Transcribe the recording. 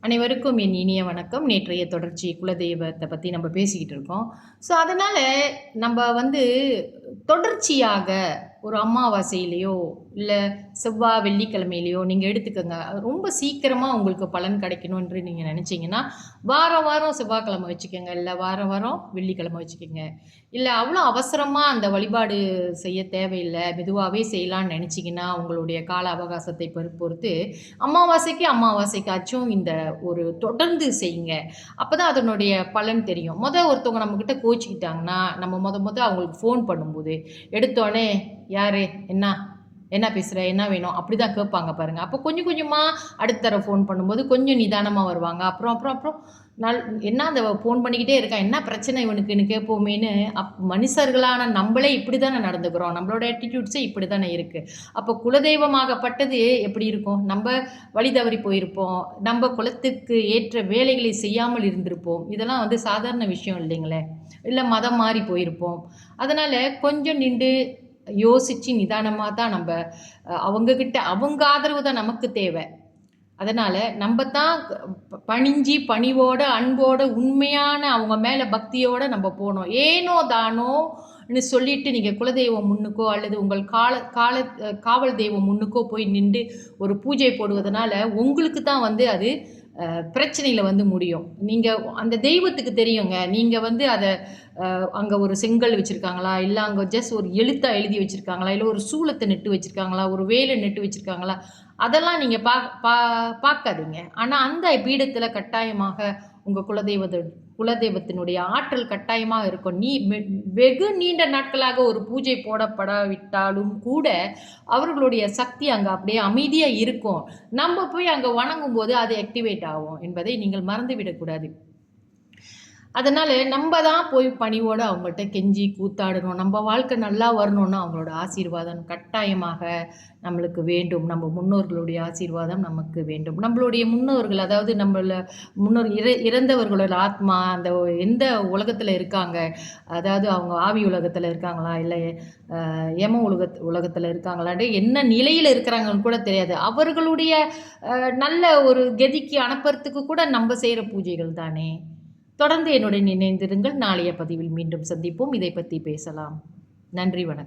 அனைவருக்கும் என் இனிய வணக்கம். நேற்றைய தொடர்ச்சி குலதெய்வத்தை பற்றி நம்ம பேசிக்கிட்டு இருக்கோம். ஸோ அதனால் நம்ம தொடர்ச்சியாக ஒரு அமாவாசையிலையோ இல்லை செவ்வாய் வெள்ளிக்கிழமையிலையோ நீங்கள் எடுத்துக்கோங்க. ரொம்ப சீக்கிரமாக உங்களுக்கு பலன் கிடைக்கணுன்ற நீங்கள் நினச்சிங்கன்னா வாரம் வாரம் செவ்வாய்க்கிழமை வச்சுக்கோங்க, இல்லை வாரம் வாரம் வெள்ளிக்கிழமை வச்சுக்கோங்க. இல்லை அவ்வளோ அவசரமாக அந்த வழிபாடு செய்ய தேவையில்லை, மெதுவாகவே செய்யலான்னு நினச்சிங்கன்னா உங்களுடைய கால அவகாசத்தை பொறுத்து அமாவாசைக்காச்சும் இந்த ஒரு தொடர்ந்து செய்யுங்க. அப்போ தான் அதனுடைய பலன் தெரியும். ஒருத்தவங்க நம்மக்கிட்ட கோச்சிக்கிட்டாங்கன்னா நம்ம அவங்களுக்கு ஃபோன் பண்ணும்போது எடுத்தோடனே யார் என்ன என்ன பேசுகிற, என்ன வேணும், அப்படி தான் கேட்பாங்க பாருங்கள். அப்போ கொஞ்சம் கொஞ்சமாக அடுத்த தடவை ஃபோன் பண்ணும்போது கொஞ்சம் நிதானமாக வருவாங்க. அப்புறம் அப்புறம் அப்புறம் என்ன அந்த ஃபோன் பண்ணிக்கிட்டே இருக்கான், என்ன பிரச்சனை இவனுக்குன்னு கேட்போமேன்னு மனுஷர்களான நம்மளே இப்படி தானே நடந்துக்கிறோம். நம்மளோட ஆட்டிடியூட்ஸே இப்படி தானே இருக்குது. அப்போ குலதெய்வமாகப்பட்டது எப்படி இருக்கும்? நம்ம வழி தவறி போயிருப்போம், நம்ம குலத்துக்கு ஏற்ற வேலைகளை செய்யாமல் இருந்திருப்போம். இதெல்லாம் சாதாரண விஷயம் இல்லைங்களே. இல்லை மதம் மாறி போயிருப்போம். அதனால் கொஞ்சம் நின்று யோசித்து நிதானமாக தான் நம்ம அவங்கக்கிட்ட அவங்க ஆதரவு தான் நமக்கு தேவை. அதனால் நம்ம தான் பணிவோட அன்போட உண்மையான அவங்க மேலே பக்தியோடு நம்ம போகணும். ஏனோ தானோன்னு சொல்லிட்டு நீங்கள் குலதெய்வம் முன்னுக்கோ அல்லது உங்கள் காவல் தெய்வம் முன்னுக்கோ போய் நின்று ஒரு பூஜை போடுவதனால உங்களுக்கு தான் அது பிரச்சனையில் முடியும். நீங்கள் அந்த தெய்வத்துக்கு தெரியுங்க, நீங்கள் அதை அங்கே ஒரு செங்கல் வச்சுருக்காங்களா, இல்லை அங்கே ஜஸ்ட் ஒரு எழுத்தாக எழுதி வச்சுருக்காங்களா, இல்லை ஒரு சூளத்தை நெட்டு வச்சுருக்காங்களா, ஒரு வேலை நெட்டு வச்சுருக்காங்களா, அதெல்லாம் நீங்கள் பார்க்காதீங்க. ஆனால் அந்த பீடத்தில் கட்டாயமாக உங்கள் குலதெய்வத்தினுடைய ஆற்றல் கட்டாயமாக இருக்கும். வெகு நீண்ட நாட்களாக ஒரு பூஜை போடப்படாவிட்டாலும் கூட அவர்களுடைய சக்தி அங்கே அப்படியே அமைதியாக இருக்கும். நம்ம போய் அங்கே வணங்கும் போது அது ஆக்டிவேட் ஆகும் என்பதை நீங்கள் மறந்துவிடக்கூடாது. அதனால் நம்ம தான் போய் பணிவோடு அவங்கள்ட்ட கெஞ்சி கூத்தாடணும். நம்ம வாழ்க்கை நல்லா வரணும்னா அவங்களோட ஆசீர்வாதம் கட்டாயமாக நம்மளுக்கு வேண்டும். நம்ம முன்னோர்களுடைய ஆசீர்வாதம் நமக்கு வேண்டும். நம்மளுடைய முன்னோர்கள், அதாவது முன்னோர் இறந்தவர்களோட ஆத்மா அந்த எந்த உலகத்தில் இருக்காங்க, அதாவது அவங்க ஆவி உலகத்தில் இருக்காங்களா, இல்லை யம உலகத்தில் இருக்காங்களான்னு என்ன நிலையில் இருக்கிறாங்கன்னு கூட தெரியாது. அவர்களுடைய நல்ல ஒரு கதிக்கு அனுப்புறதுக்கு கூட நம்ம செய்கிற பூஜைகள் தானே. தொடர்ந்து என்னுடன் இணைந்திருங்கள். நாளைய பதிவில் மீண்டும் சந்திப்போம். இதை பற்றி பேசலாம். நன்றி, வணக்கம்.